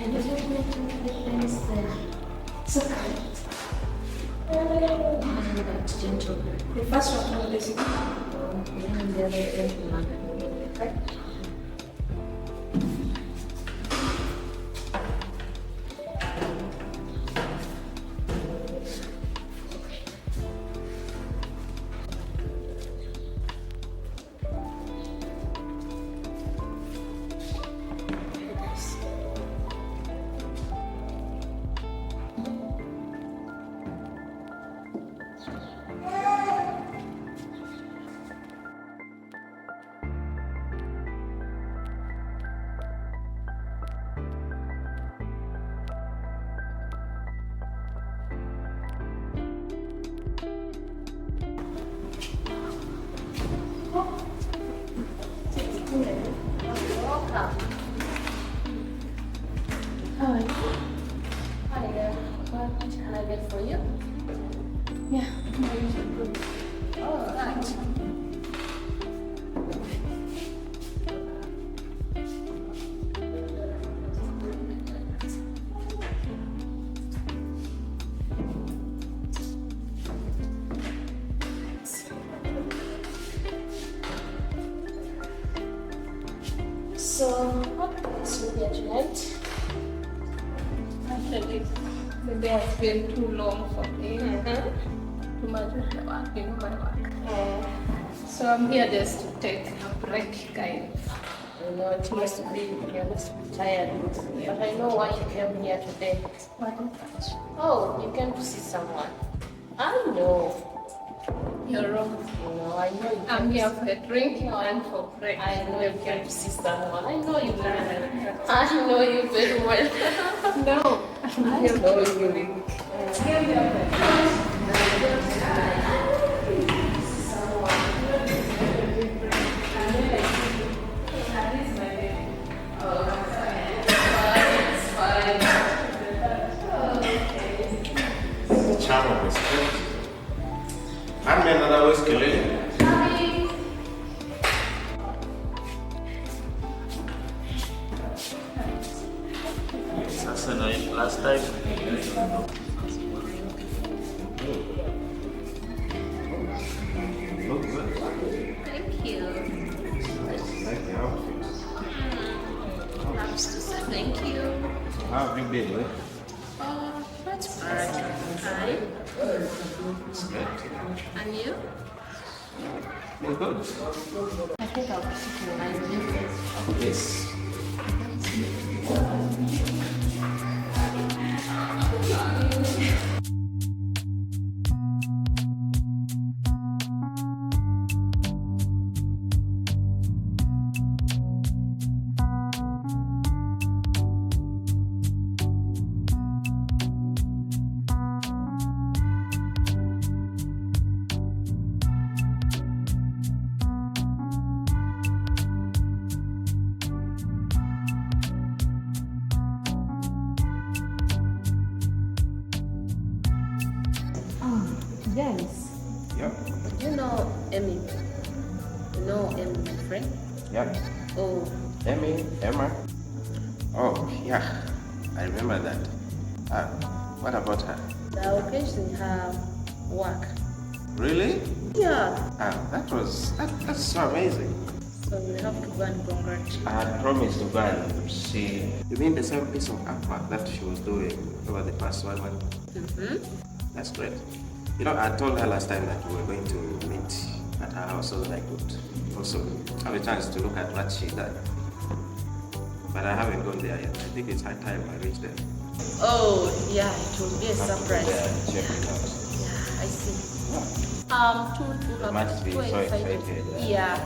And you don't make too many things there. So kind. And that gentle. The first one is and the other gentleman. Right? For you? Yeah, you should put. Oh, right. So, what is with your tonight? Actually, the day has been too long for me. Too much work, my work. So I'm here just to take a break, kind of. I know it must be, you must be tired, but I know why you came here today. What is that? Oh, you came to see someone. I know. You're wrong. No, I know you. I'm here for a drink and for break. I know you came to see someone. I know you very well. I know you very well. No, I know you. The charm of this place. I'm another whiskey lady. That's a nice last time. Look good. Thank you. Like the outfit. Perhaps to say thank you. How have you been, eh? Oh, that's right. Hi. It's good. And you? You're good. I think I'll be taking my new. Yes. Yes. Yep. You know Emmy. You know Emmy, my friend? Yep. Oh, Emma. Oh, yeah. I remember that. What about her? the occasion her work. Really? Yeah. That's so amazing. So we have to go and congratulate. I had promised to go and see. You mean the same piece of artwork that she was doing over the past 1 month? Mm-hmm. That's great. You know, I told her last time that we were going to meet at her house so that I could also have a chance to look at what she done. But I haven't gone there yet. I think it's high time I reach there. Oh, yeah, it will be a surprise. Check it out. Yeah, I see. You must be so excited. Yeah.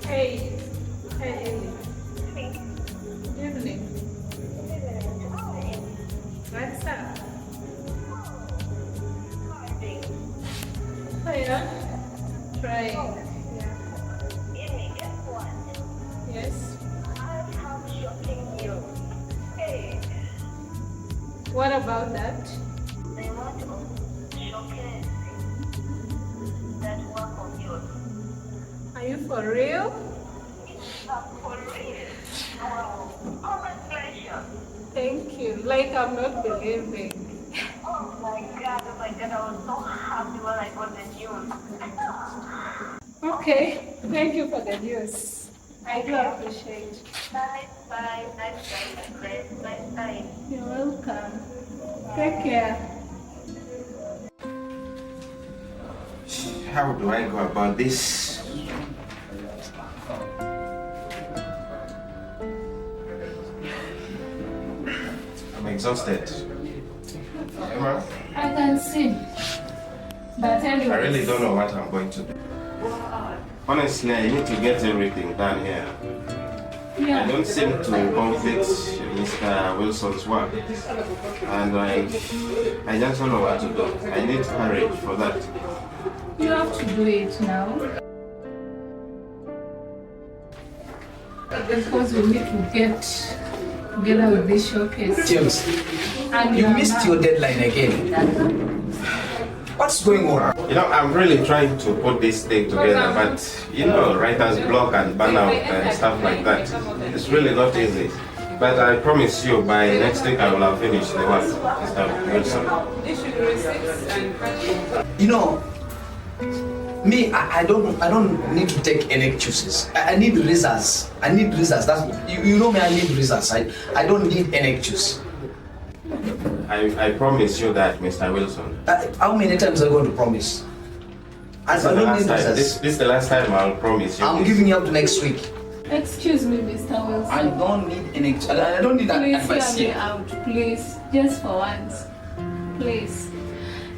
Hey, Amy. Good evening. What's up? Hiya. Trying. Yeah. Yes. What about that? They want to showcase that work of yours. Are you for real? For real. Wow. Congratulations. Thank you. Like I'm not believing. Oh my God, I was so happy when I got the news. Okay, thank you for the news. I do appreciate it. Nice time. Nice time. You're welcome. Take care. How do I go about this? I'm exhausted. Emma, I can see. But anyway. I really don't know what I'm going to do. Honestly, I need to get everything done here. Yeah. I don't seem to complete Mr. Wilson's work. And I just don't know what to do. I need courage for that. You have to do it now. Because we need to get together with this showcase. James, And you missed your deadline again. What's going on? You know, I'm really trying to put this thing together, but you know, writer's block and burnout and stuff like that. It's really not easy. But I promise you, by next week I will have finished the work, Mr. Wilson. You know, me, I don't need to take any excuses. I need results. I need results. That's you know me. I need results. I don't need any excuse. I promise you that, Mr. Wilson. How many times are you going to promise? I don't need results. This is the last time I'll promise you. I'm giving you up to next week. Excuse me, Mr. Wilson. I don't need any. I don't need that Please advice hear me here. out, please. Just for once. Please.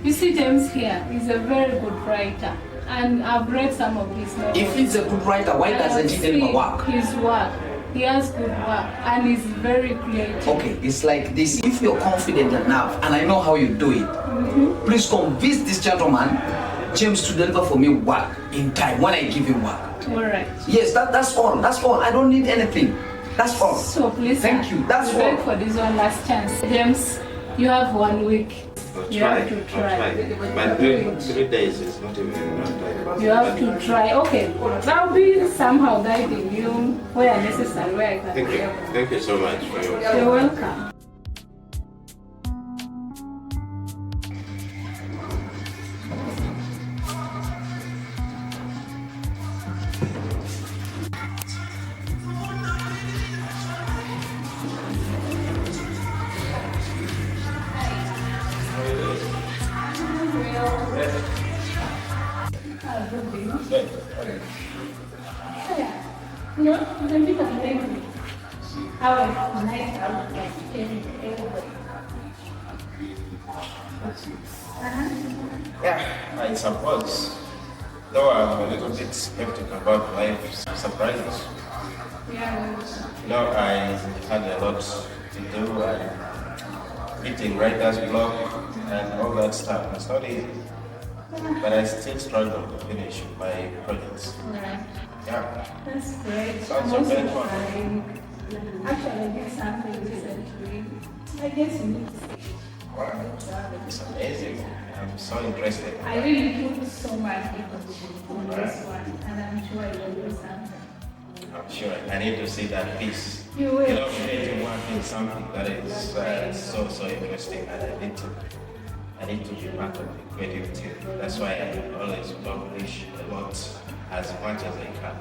You see, James here is a very good writer. And I've read some of his novels. If he's a good writer, why doesn't he deliver work? His work. He has good work and he's very creative. Okay, it's like this. If you're confident enough, and I know how you do it, please convince this gentleman, James, to deliver for me work in time when I give him work. Alright. Yes, that's all. That's all. I don't need anything. That's all. So please, Thank you. That's all. beg for this one last chance. James, you have 1 week. You have to try. But 3 days is not even enough time. You have to try. Okay, I'll be somehow guiding you where necessary, where I can Thank you. help. Thank you so much for your. You're welcome. No, you can be complaining. How nice I would like to everybody. Yeah, I suppose. Though I'm a little bit skeptical about life's surprises. Yeah. You know, I had a lot to do. I'm eating writer's block and all that stuff. It's not easy. But I still struggle to finish my projects. Right. Yeah. That's great. Sounds I'm also very fun. trying. Actually, I did something recently. I guess you need to see. Wow. It's amazing. I'm so interested. I really put so much effort on this one, and I'm sure I will do something. I'm sure I need to see that piece. You will. You know, creating work is something that is so interesting, and I need to be part of the creative team. That's why I always publish a lot as much as I can.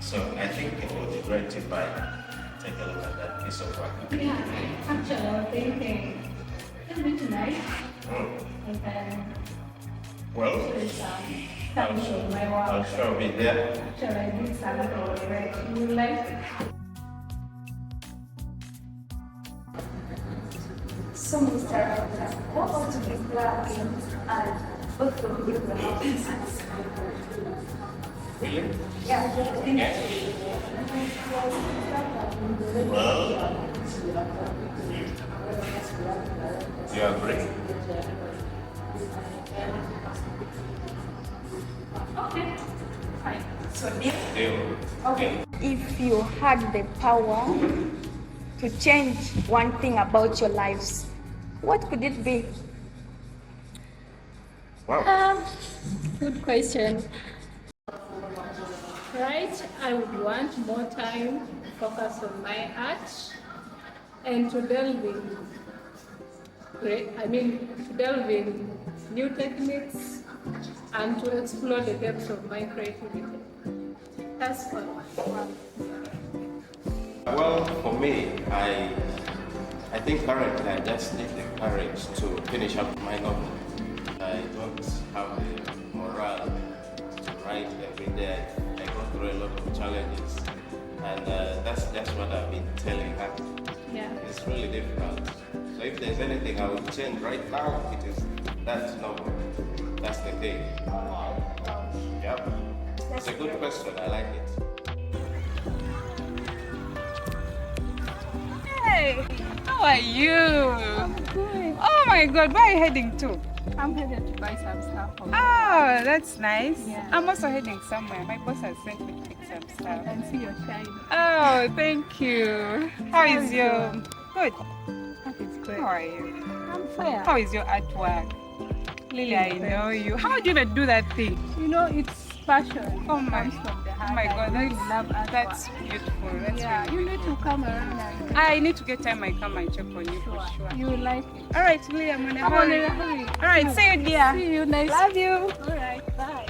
So I think it would be great if I take a look at that piece of work. Yeah, actually, I'm thinking it'll be tonight. And then Well, I'll show my I'll work. sure be there. Actually, I did something already. You like it? So, Mr. Writer, what about to be black and both of you will have answers? Really? Yeah. Well, you agree? Okay, fine. So, deal. Deal. Okay. If you had the power to change one thing about your lives, What could it be? Wow. Good question. Right, I would want more time to focus on my art and to delve in new techniques and to explore the depths of my creativity. That's all. Well, for me, I think currently I just need the courage to finish up my novel. I don't have the morale to write every day. I go through a lot of challenges, and that's what I've been telling her. Yeah. It's really difficult. So if there's anything I would change right now, it is that novel. That's the thing. Yep. It's a good question. I like it. Hey, how are you? I'm good. Oh my God, where are you heading to? I'm headed to buy some stuff for me. Oh, that's nice. Yeah. I'm also heading somewhere. My boss has sent me to pick some I stuff. can see your shine. Oh, thank you. How is your... Good. That is good. How are you? I'm fair. How is your artwork? Lily, I know you. How do you even do that thing? You know, it's passion. Oh my, It comes from the heart. oh my God, I really love artwork. that's beautiful. That's Yeah, really you need to come around and I need to get time I come and check on you for sure. you will like it. All right, Lily, I'm on a Come on in hurry. a hurry. All right, see you, dear. See you next. Love you. All right, bye.